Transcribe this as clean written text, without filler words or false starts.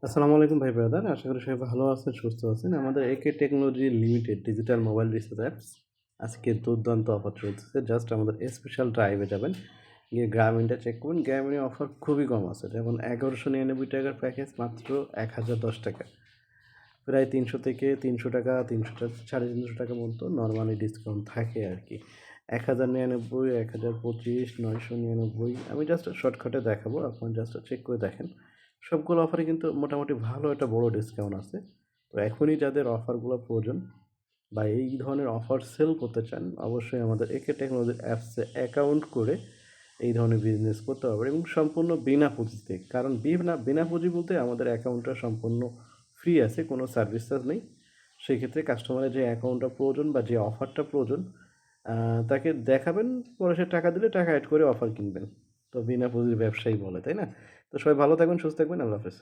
আসসালামু আলাইকুম ভাই ব্রাদার। আশা করি সবাই ভালো আছেন, সুস্থ আছেন। আমাদের একে technology limited digital mobile recharge apps আজকে দুর্দান্ত অফার চলতেছে। জাস্ট আমাদের স্পেশাল ড্রাইভে যাবেন। গিয়ে গ্রামীণটা চেক করবেন। গ্রামীণে অফার খুবই কম আছে। যেমন ৳১১৯৯ টাকার প্যাকেজ মাত্র ৳১,০১০। প্রায় ৩০০ থেকে ৳৩০০, ৳৩০০, ৳৩৫০ মতো ডিসকাউন্ট থাকে আরকি। ১,০৯৯, ১,০২৫, ৯৯৯। আমি জাস্ট শর্টকাটে দেখাবো। আপনারা জাস্ট চেক করে দেখেন। সবগুলো অফারে কিন্তু মোটামুটি ভালো একটা বড় ডিসকাউন্ট আছে। তো এখনই যাদের অফারগুলো প্রয়োজন বা এই ধরনের অফার সেল করতে চান, অবশ্যই আমাদের একে টেকনোলজি অ্যাপসে অ্যাকাউন্ট করে এই ধরনের বিজনেস করতে পারবেন এবং সম্পূর্ণ বিনা পুঁজিতে। কারণ বিনা পুঁজি বলতে আমাদের অ্যাকাউন্টটা সম্পূর্ণ ফ্রি আছে, কোনো সার্ভিস চার্জ নেই। সেক্ষেত্রে কাস্টমারের যে অ্যাকাউন্টটা প্রয়োজন বা যে অফারটা প্রয়োজন তাকে দেখাবেন, পরে সে টাকা দিলে টাকা এড করে অফার কিনবেন। তো বিনা পুঁজির ব্যবসায়ী বলে, তাই না? তো সবাই ভালো থাকবেন, সুস্থ থাকবেন। আল্লাহ হাফেজ।